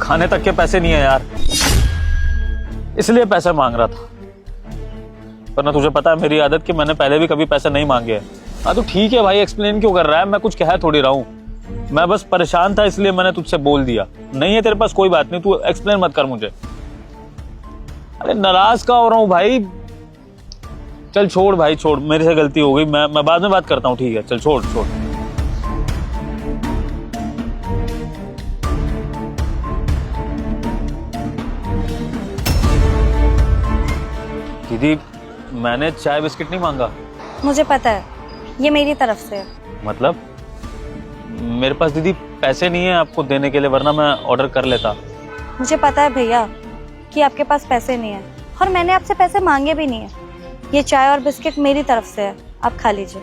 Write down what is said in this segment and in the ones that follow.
खाने तक के पैसे नहीं है यार, इसलिए पैसे मांग रहा था। वरना तुझे पता है मेरी आदत कि मैंने पहले भी कभी पैसे नहीं मांगे हैं। हाँ तो ठीक है भाई, एक्सप्लेन क्यों कर रहा है? मैं कुछ कह थोड़ी रहा हूँ, मैं बस परेशान था इसलिए मैंने तुझसे बोल दिया। नहीं है तेरे पास कोई बात नहीं, तू एक्सप्लेन मत कर मुझे। अरे नाराज का हो रहा हूँ भाई। चल छोड़ भाई, छोड़, मेरे से गलती हो गई, मैं बाद में बात करता हूँ, ठीक है? चल छोड़ छोड़। दीदी, मैंने चाय बिस्किट नहीं मांगा। मुझे पता है, ये मेरी तरफ से है। मतलब मेरे पास दीदी पैसे नहीं है आपको देने के लिए, वरना मैं ऑर्डर कर लेता। मुझे पता है भैया कि आपके पास पैसे नहीं है, और मैंने आपसे पैसे मांगे भी नहीं है। ये चाय और बिस्किट मेरी तरफ से है, आप खा लीजिए।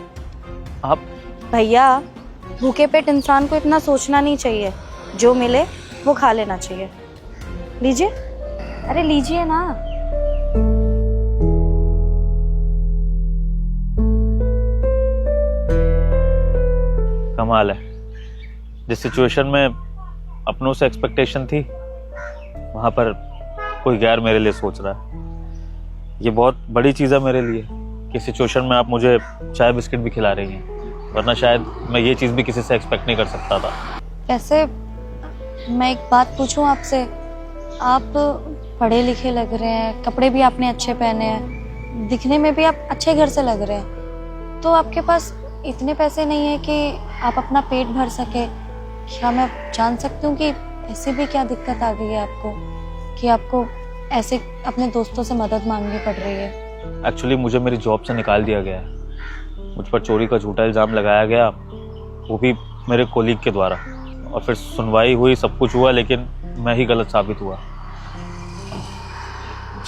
आप? भैया, भूखे पेट इंसान को इतना सोचना नहीं चाहिए, जो मिले वो खा लेना चाहिए। लीजिए, अरे लीजिए ना। कमाल है, जिस सिचुएशन में अपनों से एक्सपेक्टेशन थी, वहां पर कोई गैर मेरे लिए सोच रहा है। ये बहुत बड़ी चीज़ है मेरे लिए कि सिचुएशन में आप मुझे चाय बिस्किट भी खिला रही हैं, वरना शायद मैं ये चीज़ भी किसी से एक्सपेक्ट नहीं कर सकता था। वैसे मैं एक बात पूछूं आपसे, आप पढ़े लिखे लग रहे हैं, कपड़े भी आपने अच्छे पहने हैं, दिखने में भी आप अच्छे घर से लग रहे हैं, तो आपके पास इतने पैसे नहीं है कि आप अपना पेट भर सके? क्या मैं जान सकती हूँ कि ऐसी भी क्या दिक्कत आ गई है आपको कि आपको ऐसे अपने दोस्तों से मदद मांगनी पड़ रही है? एक्चुअली मुझे मेरी जॉब से निकाल दिया गया है, मुझ पर चोरी का झूठा इल्ज़ाम लगाया गया, वो भी मेरे कोलीग के द्वारा, और फिर सुनवाई हुई, सब कुछ हुआ, लेकिन मैं ही गलत साबित हुआ।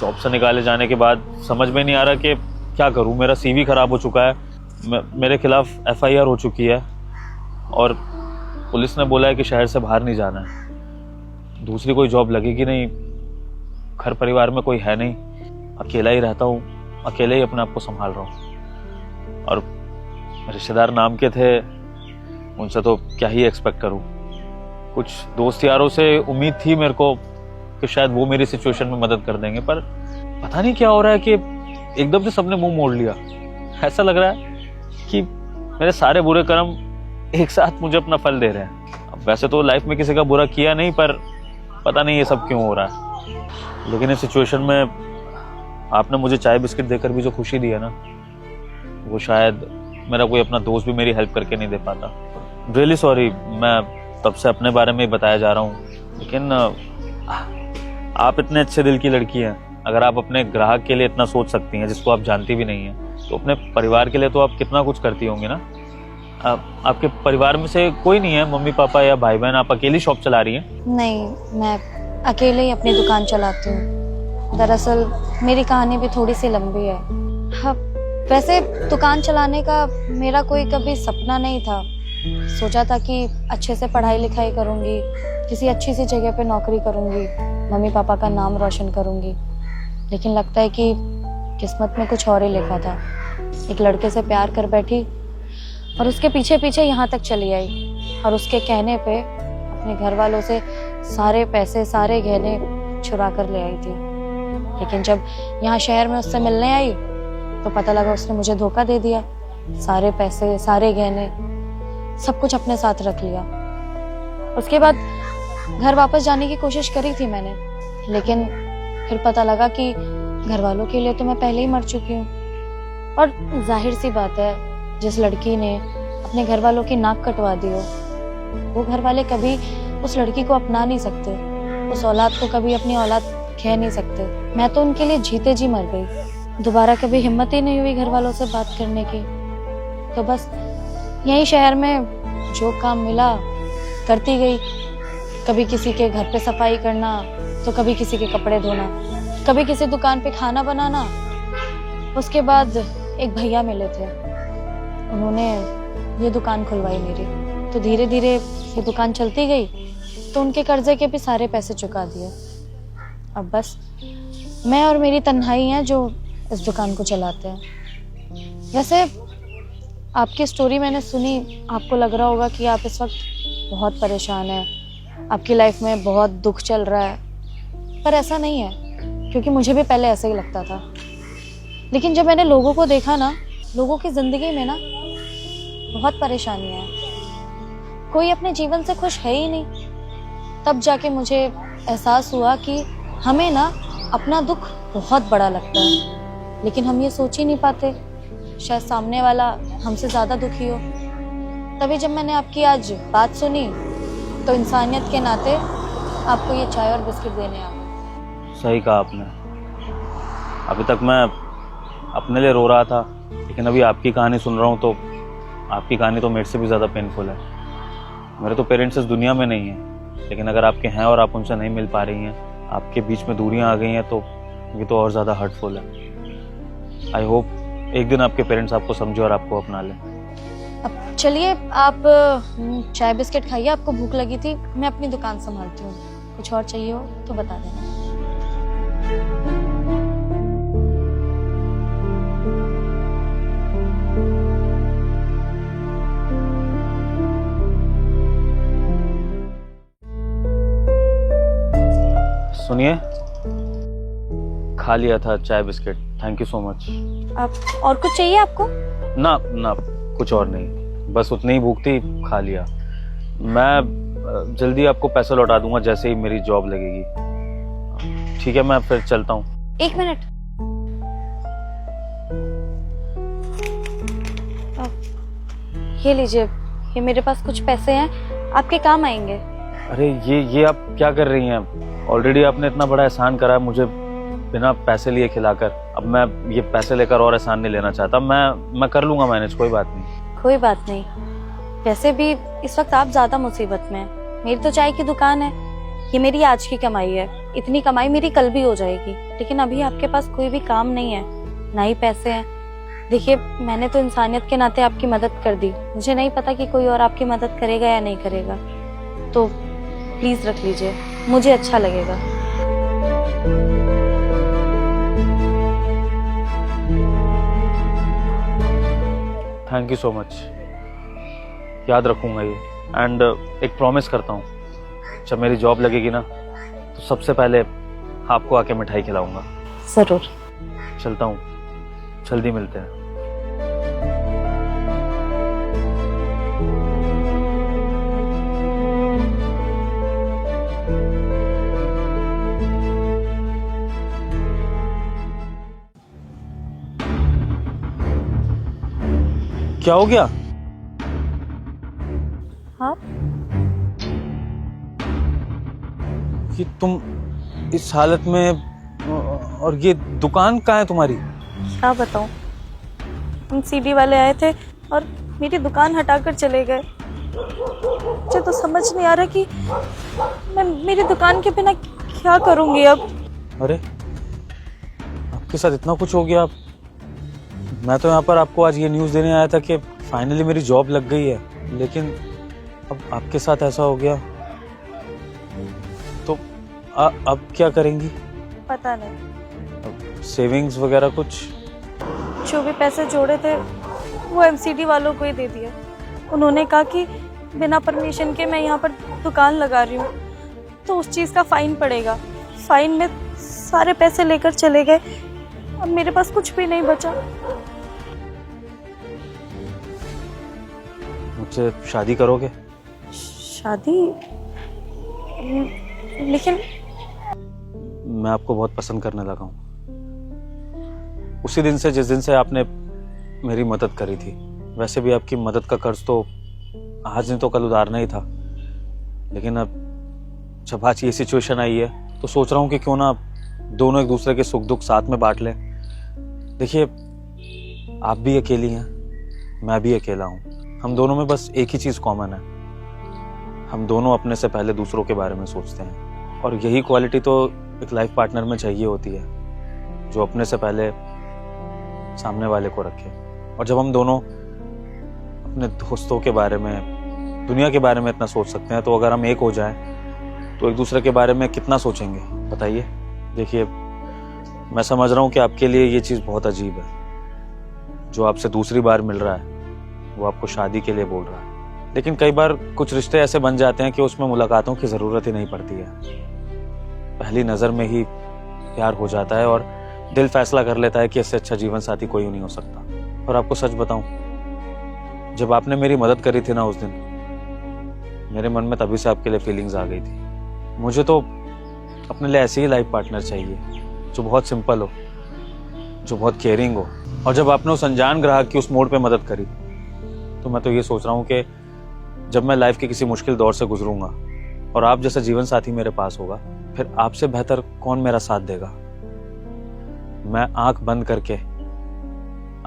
जॉब से निकाले जाने के बाद समझ में नहीं आ रहा कि क्या करूं। मेरा सीवी खराब हो चुका है, मेरे खिलाफ एफआईआर हो चुकी है, और पुलिस ने बोला है कि शहर से बाहर नहीं जाना है, दूसरी कोई जॉब लगेगी नहीं, घर परिवार में कोई है नहीं, अकेला ही रहता हूँ, अकेले ही अपने आप को संभाल रहा हूँ। और रिश्तेदार नाम के थे, उनसे तो क्या ही एक्सपेक्ट करूँ। कुछ दोस्त यारों से उम्मीद थी मेरे को कि शायद वो मेरी सिचुएशन में मदद कर देंगे, पर पता नहीं क्या हो रहा है कि एकदम से सबने मुंह मोड़ लिया। ऐसा लग रहा है कि मेरे सारे बुरे कर्म एक साथ मुझे अपना फल दे रहे हैं। अब वैसे तो लाइफ में किसी का बुरा किया नहीं, पर पता नहीं ये सब क्यों हो रहा है। लेकिन इस सिचुएशन में आपने मुझे चाय बिस्किट देकर भी जो खुशी दी है ना, वो शायद मेरा कोई अपना दोस्त भी मेरी हेल्प करके नहीं दे पाता। रियली सॉरी, मैं तब से अपने बारे में ही बताया जा रहा हूँ, लेकिन आप इतने अच्छे दिल की लड़की हैं, अगर आप अपने ग्राहक के लिए इतना सोच सकती हैं जिसको आप जानती भी नहीं हैं, तो अपने परिवार के लिए तो आप कितना कुछ करती होंगी ना। आपके परिवार में से कोई नहीं है, मम्मी पापा या भाई बहन? आप अकेली शॉप चला रही हैं? नहीं, मैं अकेले ही अपनी दुकान चलाती हूँ। दरअसल मेरी कहानी भी थोड़ी सी लंबी है। हाँ, वैसे दुकान चलाने का मेरा कोई कभी सपना नहीं था। सोचा था कि अच्छे से पढ़ाई लिखाई करूँगी, किसी अच्छी सी जगह पे नौकरी करूँगी, मम्मी पापा का नाम रोशन करूँगी, लेकिन लगता है कि किस्मत में कुछ और ही लिखा था। एक लड़के से प्यार कर बैठी और उसके पीछे पीछे यहाँ तक चली आई, और उसके कहने पे अपने घर वालों से सारे पैसे, सारे गहने चुरा कर ले आई थी। लेकिन जब यहाँ शहर में उससे मिलने आई तो पता लगा उसने मुझे धोखा दे दिया। सारे पैसे, सारे गहने, सब कुछ अपने साथ रख लिया। उसके बाद घर वापस जाने की कोशिश करी थी मैंने, लेकिन फिर पता लगा कि घर वालों के लिए तो मैं पहले ही मर चुकी हूँ। और जाहिर सी बात है, जिस लड़की ने अपने घर वालों की नाक कटवा दी हो, वो घर वाले कभी उस लड़की को अपना नहीं सकते, उस औलाद को कभी अपनी औलाद कह नहीं सकते। मैं तो उनके लिए जीते जी मर गई। दोबारा कभी हिम्मत ही नहीं हुई घर वालों से बात करने की। तो बस यही शहर में जो काम मिला करती गई। कभी किसी के घर पे सफाई करना, तो कभी किसी के कपड़े धोना, कभी किसी दुकान पे खाना बनाना। उसके बाद एक भैया मिले थे, उन्होंने ये दुकान खुलवाई मेरी, तो धीरे धीरे ये दुकान चलती गई, तो उनके कर्जे के भी सारे पैसे चुका दिए। अब बस मैं और मेरी तन्हाई हैं जो इस दुकान को चलाते हैं। वैसे आपकी स्टोरी मैंने सुनी, आपको लग रहा होगा कि आप इस वक्त बहुत परेशान हैं, आपकी लाइफ में बहुत दुख चल रहा है, पर ऐसा नहीं है, क्योंकि मुझे भी पहले ऐसा ही लगता था। लेकिन जब मैंने लोगों को देखा ना, लोगों की ज़िंदगी में ना बहुत परेशानियां हैं, कोई अपने जीवन से खुश है ही नहीं। तब जाके मुझे एहसास हुआ कि हमें ना अपना दुख बहुत बड़ा लगता है, लेकिन हम ये सोच ही नहीं पाते, शायद सामने वाला हमसे ज़्यादा दुखी हो। तभी जब मैंने आपकी आज बात सुनी तो इंसानियत के नाते आपको ये चाय और बिस्किट देने आ गए। सही कहा आपने। अभी तक मैं अपने लिए रो रहा था, लेकिन अभी आपकी कहानी सुन रहा हूँ तो आपकी कहानी तो मेरे से भी ज़्यादा पेनफुल है। मेरे तो पेरेंट्स इस दुनिया में नहीं हैं, लेकिन अगर आपके हैं और आप उनसे नहीं मिल पा रही हैं, आपके बीच में दूरियां आ गई हैं, तो ये तो और ज़्यादा हर्टफुल है। आई होप एक दिन आपके पेरेंट्स आपको समझे और आपको अपना लें। अब चलिए, आप चाय बिस्किट खाइए, आपको भूख लगी थी, मैं अपनी दुकान संभालती हूँ। कुछ और चाहिए हो तो बता देना। सुनिए, खा लिया था चाय biscuit, thank you so much. आप और कुछ चाहिए आपको? ना ना, कुछ और नहीं, बस उतनी ही भूख थी, खा लिया। मैं जल्दी आपको पैसा लौटा दूंगा जैसे ही मेरी जॉब लगेगी। ठीक है, मैं फिर चलता हूँ। 1 मिनट, ये लीजिए, ये मेरे पास कुछ पैसे हैं, आपके काम आएंगे। अरे ये आप क्या कर रही हैं? ऑलरेडी आपने इतना बड़ा एहसान करा है मुझे बिना पैसे लिए खिलाकर। अब मैं ये पैसे लेकर और एहसान नहीं लेना चाहता। मैं कर लूंगा मैनेज, कोई बात नहीं। कोई बात नहीं। वैसे भी इस वक्त आप ज्यादा मुसीबत में हैं। मेरी तो चाय की दुकान है, ये मेरी आज की कमाई है। इतनी कमाई मेरी कल भी हो जाएगी, लेकिन अभी आपके पास कोई भी काम नहीं है, ना ही पैसे हैं। देखिए, मैंने तो इंसानियत के नाते आपकी मदद कर दी, मुझे नहीं पता कि कोई और आपकी मदद करेगा या नहीं करेगा, तो प्लीज रख लीजिए, मुझे अच्छा लगेगा। थैंक यू सो मच, याद रखूंगा ये। एंड एक प्रॉमिस करता हूँ, जब मेरी जॉब लगेगी ना, तो सबसे पहले आपको आके मिठाई खिलाऊंगा। जरूर। चलता हूँ, जल्दी मिलते हैं। क्या हो गया? हाँ, कि तुम इस हालत में, और ये दुकान कहाँ है तुम्हारी? क्या बताऊं, हम सीडी वाले आए थे और मेरी दुकान हटाकर चले गए। मुझे तो समझ नहीं आ रहा कि मैं मेरी दुकान के बिना क्या करूंगी अब। अरे, आपके साथ इतना कुछ हो गया? मैं तो यहाँ पर आपको आज ये न्यूज़ देने आया था कि फाइनली मेरी जॉब लग गई है, लेकिन अब आपके साथ ऐसा हो गया, तो अब क्या करेंगी? पता नहीं। सेविंग्स वगैरह कुछ? जो भी पैसे जोड़े थे वो एमसीडी वालों को ही दे दिए। उन्होंने कहा कि बिना परमिशन के मैं यहाँ पर दुकान लगा रही हूँ, तो उस चीज़ का फाइन पड़ेगा। फाइन में सारे पैसे लेकर चले गए, अब मेरे पास कुछ भी नहीं बचा। मुझसे शादी करोगे? शादी? लेकिन मैं आपको बहुत पसंद करने लगा हूँ, उसी दिन से जिस दिन से आपने मेरी मदद करी थी। वैसे भी आपकी मदद का कर्ज तो आज नहीं तो कल उतारना ही था, लेकिन अब जब आज ये सिचुएशन आई है तो सोच रहा हूँ कि क्यों ना दोनों एक दूसरे के सुख दुख साथ में बांट लें। देखिए, आप भी अकेली हैं, मैं भी अकेला हूँ, हम दोनों में बस एक ही चीज़ कॉमन है, हम दोनों अपने से पहले दूसरों के बारे में सोचते हैं। और यही क्वालिटी तो एक लाइफ पार्टनर में चाहिए होती है, जो अपने से पहले सामने वाले को रखे। और जब हम दोनों अपने दोस्तों के बारे में, दुनिया के बारे में इतना सोच सकते हैं, तो अगर हम एक हो जाएं तो एक दूसरे के बारे में कितना सोचेंगे, बताइए। देखिए, मैं समझ रहा हूँ कि आपके लिए ये चीज़ बहुत अजीब है, जो आपसे दूसरी बार मिल रहा है वो आपको शादी के लिए बोल रहा है, लेकिन कई बार कुछ रिश्ते ऐसे बन जाते हैं कि उसमें मुलाकातों की ज़रूरत ही नहीं पड़ती है। पहली नज़र में ही प्यार हो जाता है और दिल फैसला कर लेता है कि इससे अच्छा जीवन साथी कोई नहीं हो सकता। और आपको सच बताऊं, जब आपने मेरी मदद करी थी ना उस दिन, मेरे मन में तभी से आपके लिए फीलिंग्स आ गई थी। मुझे तो अपने लिए ऐसे ही लाइफ पार्टनर चाहिए जो बहुत सिंपल हो, जो बहुत केयरिंग हो। और जब आपने उस अनजान ग्राहक की उस मोड़ पे मदद करी, तो मैं तो ये सोच रहा हूँ कि जब मैं लाइफ के किसी मुश्किल दौर से गुजरूंगा और आप जैसा जीवन साथी मेरे पास होगा, फिर आपसे बेहतर कौन मेरा साथ देगा। मैं आंख बंद करके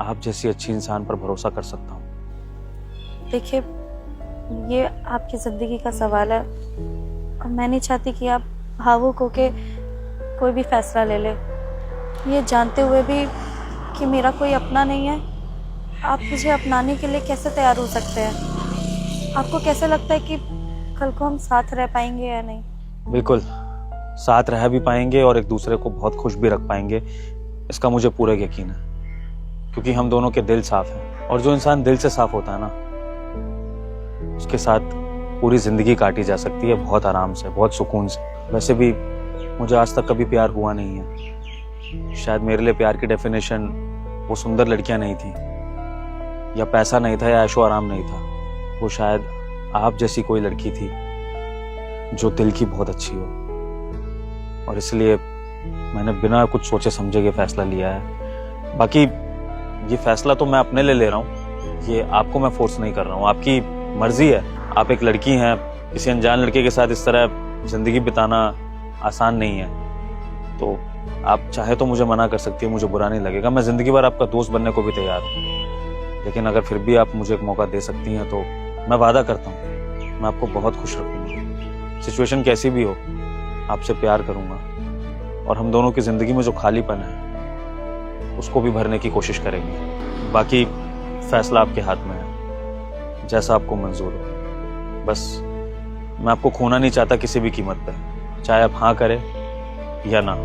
आप जैसी अच्छी इंसान पर भरोसा कर सकता हूँ। देखिए, ये आपकी ज़िंदगी का सवाल है और मैं नहीं चाहती कि आप भावुक होके कोई भी फैसला ले ले, ये जानते हुए भी कि मेरा कोई अपना नहीं है। आप मुझे अपनाने के लिए कैसे तैयार हो सकते हैं? आपको कैसे लगता है कि कल को हम साथ रह पाएंगे या नहीं? बिल्कुल, साथ रह भी पाएंगे और एक दूसरे को बहुत खुश भी रख पाएंगे, इसका मुझे पूरा यकीन है। क्योंकि हम दोनों के दिल साफ हैं, और जो इंसान दिल से साफ होता है ना, उसके साथ पूरी जिंदगी काटी जा सकती है, बहुत आराम से, बहुत सुकून से। वैसे भी मुझे आज तक कभी प्यार हुआ नहीं है। शायद मेरे लिए प्यार की डेफिनेशन वो सुंदर लड़कियां नहीं थी, या पैसा नहीं था, या ऐशो आराम नहीं था। वो शायद आप जैसी कोई लड़की थी जो दिल की बहुत अच्छी हो। और इसलिए मैंने बिना कुछ सोचे समझे ये फैसला लिया है। बाकी ये फैसला तो मैं अपने लिए ले रहा हूँ, ये आपको मैं फोर्स नहीं कर रहा हूँ, आपकी मर्जी है। आप एक लड़की हैं, किसी अनजान लड़के के साथ इस तरह जिंदगी बिताना आसान नहीं है। तो आप चाहे तो मुझे मना कर सकती है, मुझे बुरा नहीं लगेगा। मैं जिंदगी भर आपका दोस्त बनने को भी तैयार हूँ। लेकिन अगर फिर भी आप मुझे एक मौका दे सकती हैं तो मैं वादा करता हूँ मैं आपको बहुत खुश रखूंगा। सिचुएशन कैसी भी हो, आपसे प्यार करूंगा और हम दोनों की जिंदगी में जो खालीपन है उसको भी भरने की कोशिश करेंगे। बाकी फैसला आपके हाथ में है, जैसा आपको मंजूर हो। बस मैं आपको खोना नहीं चाहता किसी भी कीमत पे, चाहे आप हाँ करें या ना।